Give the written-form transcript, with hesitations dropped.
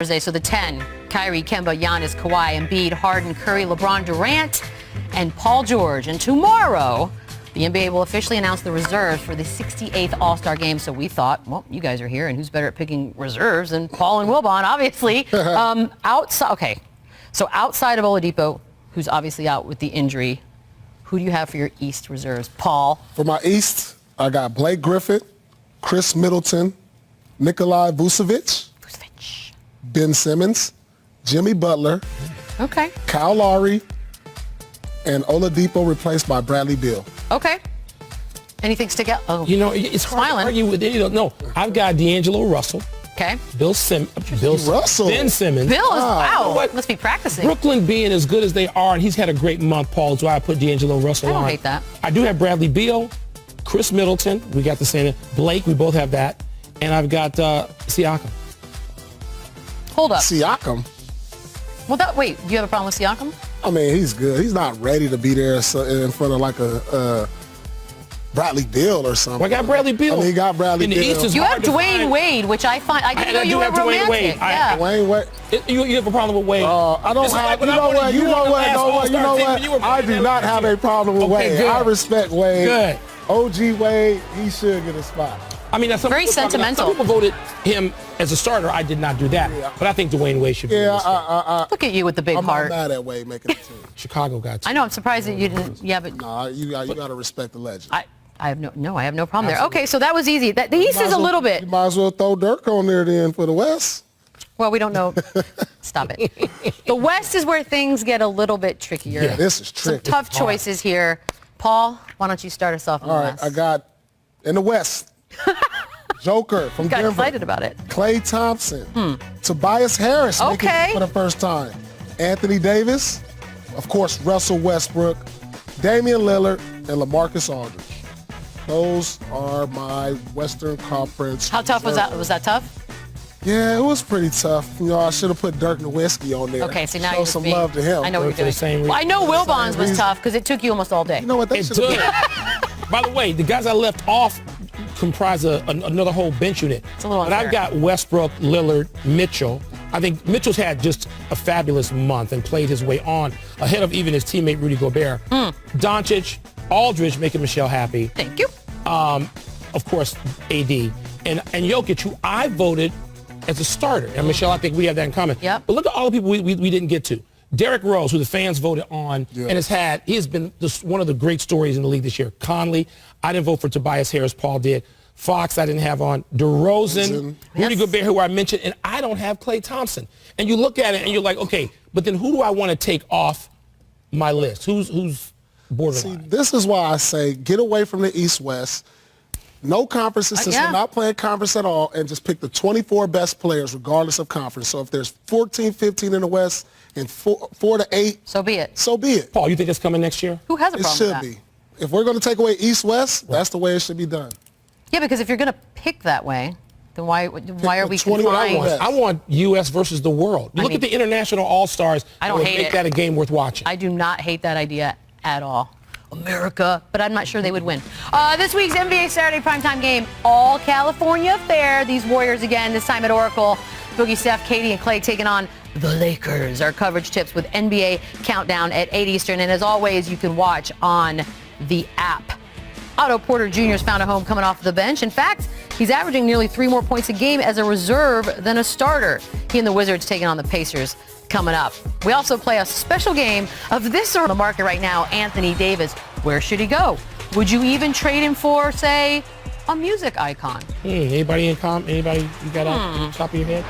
Thursday. So the 10, Kyrie, Kemba, Giannis, Kawhi, Embiid, Harden, Curry, LeBron, Durant, and Paul George. And tomorrow, the NBA will officially announce the reserves for the 68th All-Star Game. So we thought, well, you guys are here, and who's better at picking reserves than Paul and Wilbon, obviously. So outside of Oladipo, who's obviously out with the injury, who do you have for your East reserves? Paul? For my East, I got Blake Griffin, Chris Middleton, Nikolai Vucevic, Ben Simmons, Jimmy Butler, Kyle Lowry, and Oladipo replaced by Bradley Beal. Okay. Anything stick out? Oh, you know, it's hard to argue with any of those. No, I've got D'Angelo Russell. Okay. Ben Simmons. Bill is, wow, must be practicing. Brooklyn being as good as they are, and he's had a great month, Paul, so I put D'Angelo Russell on. I don't hate that. I do have Bradley Beal, Chris Middleton, we got the same. Blake, we both have that. And I've got Siakam. Hold up. Siakam? Well, wait, do you have a problem with Siakam? I mean, he's good. He's not ready to be there in front of like a Bradley Beal or something. Well, I got Bradley Beal. I mean, he got Bradley Beal. You have Dwayne Wade, which I find, I didn't know you were romantic. Yeah. Dwayne Wade. You have a problem with Wade? I don't have, you know what? I do not have a problem with Wade. Good. I respect Wade. Good. OG Wade, he should get a spot. I mean, that's very sentimental. Some people voted him as a starter. I did not do that. Yeah. But I think Dwayne Wade should be. Yeah, look at you with the big heart. I'm not mad at Wade making the team. Chicago got you. I know. I'm surprised that you didn't. Yeah, but nah, you got to respect the legend. I have no problem there. Okay, so that was easy. The East is a little bit. You might as well throw Dirk on there then for the West. Well, we don't know. Stop it. The West is where things get a little bit trickier. Yeah, this is tricky. Some tough choices here. Paul, why don't you start us off in the West? All right, I got in the West. Joker from Denver. Got excited about it. Klay Thompson. Tobias Harris making it for the first time. Anthony Davis. Of course, Russell Westbrook. Damian Lillard and LaMarcus Aldridge. Those are my Western Conference. How tough was that? Was that tough? Yeah, it was pretty tough. You know, I should have put Dirk Nowitzki on there. Okay, so now show you're some love to him. I know what you're doing. Well, I know Wilbon's was tough because it took you almost all day. You know what? They should have. By the way, the guys I left off comprise another whole bench unit. It's a little unfair. But I've got Westbrook, Lillard, Mitchell. I think Mitchell's had just a fabulous month and played his way on ahead of even his teammate Rudy Gobert. Doncic, Aldridge making Michelle happy. Thank you. Of course, AD. And Jokic, who I voted as a starter. And Michelle, I think we have that in common. Yep. But look at all the people we didn't get to. Derrick Rose, who the fans voted on, and he has been one of the great stories in the league this year. Conley, I didn't vote for Tobias Harris, Paul did. Fox, I didn't have on. DeRozan, Rudy Gobert, who I mentioned, and I don't have Klay Thompson. And you look at it and you're like, okay, but then who do I want to take off my list? Who's borderline? See, this is why I say get away from the East-West. No conferences, since we're not playing conference at all, and just pick the 24 best players regardless of conference. So if there's 14, 15 in the West and 4 to 8. So be it. So be it. Paul, you think it's coming next year? Who has a problem with that? It should be. If we're going to take away East-West, that's the way it should be done. Yeah, because if you're going to pick that way, then why are we confined? I want U.S. versus the world. Look at the international all-stars. I don't hate it. Make that a game worth watching. I do not hate that idea at all. America, but I'm not sure they would win. This week's NBA Saturday primetime game, all California affair. These Warriors again, this time at Oracle. Boogie, Steph, Katie, and Clay taking on the Lakers. Our coverage tips with NBA Countdown at 8 Eastern. And as always, you can watch on the app. Otto Porter Jr. has found a home coming off the bench. In fact, he's averaging nearly 3 more points a game as a reserve than a starter. He and the Wizards taking on the Pacers coming up. We also play a special game of this sort on the market right now, Anthony Davis. Where should he go? Would you even trade him for, say, a music icon? Anybody you got off the top of your head?